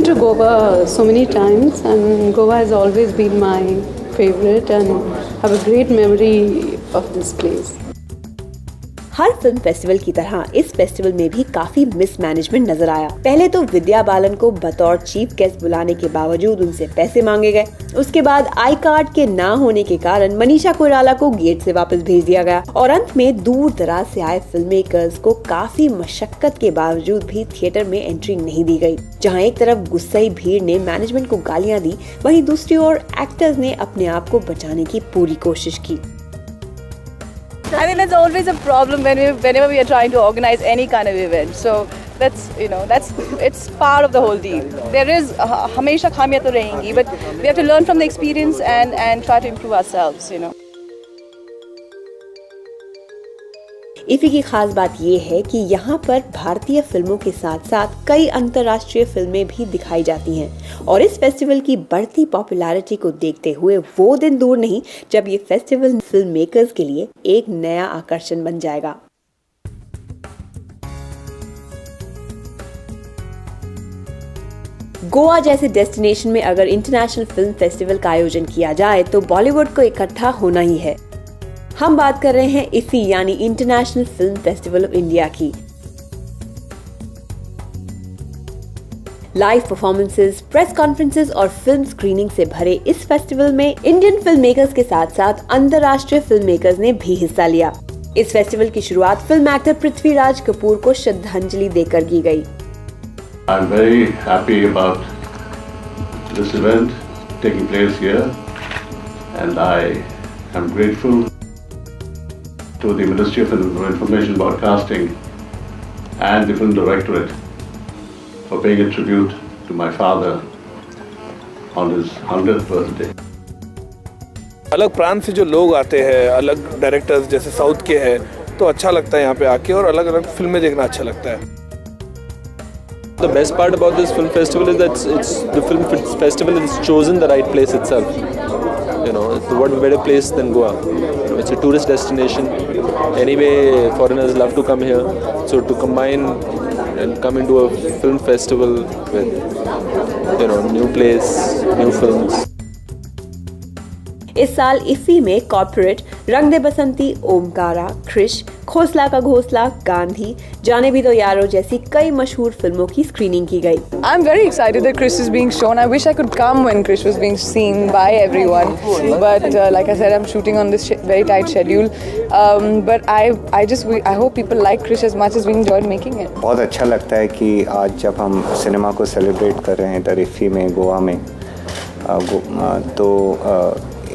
to Goa so many times, and Goa has always been my favorite, and have a great memory of this place. Her film festival की तरह इस festival में भी काफी mismanagement नजर आया। पहले तो विद्या बालन को बतौर चीफ गेस्ट बुलाने के बावजूद उनसे पैसे मांगे गए। उसके बाद आई कार्ड के ना होने के कारण मनीषा कोइराला को गेट से वापस भेज दिया गया और अंत में दूर दराज से आए फिल्म मेकर्स को काफी मशक्कत के बावजूद भी थिएटर में एंट्री नहीं दी गई। जहां एक तरफ गुस्साई भीड़ ने मैनेजमेंट को गालियां दी, वहीं दूसरी ओर एक्टर्स ने अपने आप को बचाने की पूरी कोशिश की। I think that's always a problem whenever we are trying to organize any kind of event. So it's part of the whole deal. There is हमेशा खामियां तो रहेंगी, but we have to learn from the experience and try to improve ourselves. IFFI की खास बात ये है कि यहाँ पर भारतीय फिल्मों के साथ साथ कई अंतर्राष्ट्रीय फिल्में भी दिखाई जाती हैं और इस फेस्टिवल की बढ़ती पॉपुलैरिटी को देखते हुए वो दिन दूर नहीं जब ये फेस्टिवल फिल्म मेकर्स के लिए एक नया आकर्षण बन जाएगा। गोवा जैसे डेस्टिनेशन में अगर इंटरनेशनल फिल्म फेस्टिवल का आयोजन किया जाए तो बॉलीवुड को इकट्ठा होना ही है। हम बात कर रहे हैं इफी यानी international film festival of India की। लाइव परफॉर्मेंसेस, प्रेस कॉन्फ्रेंसेस और फिल्म स्क्रीनिंग से भरे इस फेस्टिवल में इंडियन फिल्म मेकर्स के साथ साथ अंतर्राष्ट्रीय फिल्म मेकर्स ने भी हिस्सा लिया। इस फेस्टिवल की शुरुआत फिल्म एक्टर पृथ्वीराज कपूर को श्रद्धांजलि देकर की गई। I'm very happy about this event taking place here, and I am grateful to the Ministry of Information Broadcasting and the Film Directorate for paying a tribute to my father on his 100th birthday. अलग प्रांत से जो लोग आते हैं, अलग directors जैसे south के हैं, तो अच्छा लगता है यहाँ पे आके और अलग अलग फिल्में देखना अच्छा लगता है। The best part about this film festival is that the film festival has chosen the right place itself. What better place than Goa? It's a tourist destination. Anyway, foreigners love to come here. So to combine and come into a film festival with, new place, new films. इस साल IFFI में corporate, रंग दे बसंती, ओमकारा, क्रिश, खोसला का घोसला, गांधी, जाने भी दो यारो जैसी कई मशहूर फिल्मों की स्क्रीनिंग की गई। I'm very excited that Krish is being shown. I wish I could come when Krish was being seen by everyone, but like I said, I'm shooting on this very tight schedule. But I hope people like Krish as much as we enjoyed making it. बहुत अच्छा लगता है कि आज जब हम cinema को celebrate कर रहे हैं इधर इफी में, गोवा में, तो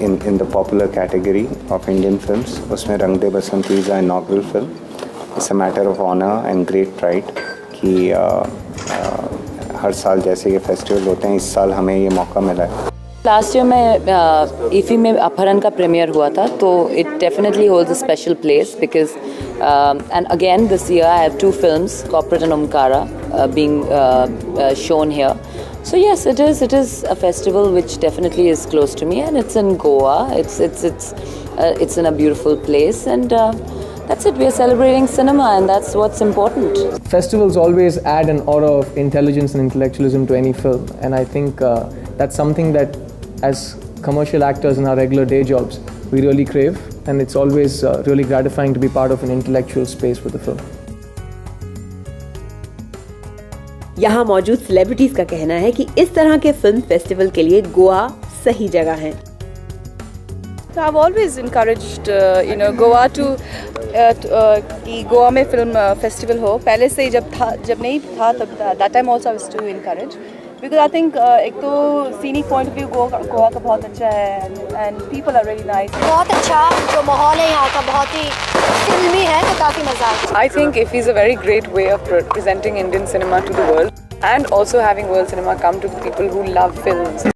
in the popular category of Indian films, उसमें रंग दे बसंती is an inaugural film. It's a matter of honor and great pride कि हर साल जैसे ये फेस्टिवल होते हैं, इस साल हमें ये मौका मिला है। लास्ट ईयर में इफी में अपहरण का प्रीमियर हुआ था, तो it definitely holds a special place because and again this year I have two films, Corporate and Omkara, being shown here. So yes, it is a festival which definitely is close to me, and it's in Goa. It's in a beautiful place, and that's it. We are celebrating cinema, and that's what's important. Festivals always add an aura of intelligence and intellectualism to any film, and I think that's something that, as commercial actors in our regular day jobs, we really crave, and it's always really gratifying to be part of an intellectual space with a film. यहाँ मौजूद celebrities का कहना है कि इस तरह के film festival के लिए गोवा सही जगह है। So I've always encouraged, Goa to कि गोवा में फिल्म फेस्टिवल हो। पहले से ही जब नहीं था तब that time also I was to encourage because I think एक तो scenic point of view Goa का बहुत अच्छा है and people are really nice. बहुत अच्छा जो माहौल है यहाँ का, बहुत ही फिल्मी है, तो काफी मजा आता है। I think IFFI is a very great way of presenting Indian cinema to the world and also having world cinema come to the people who love films.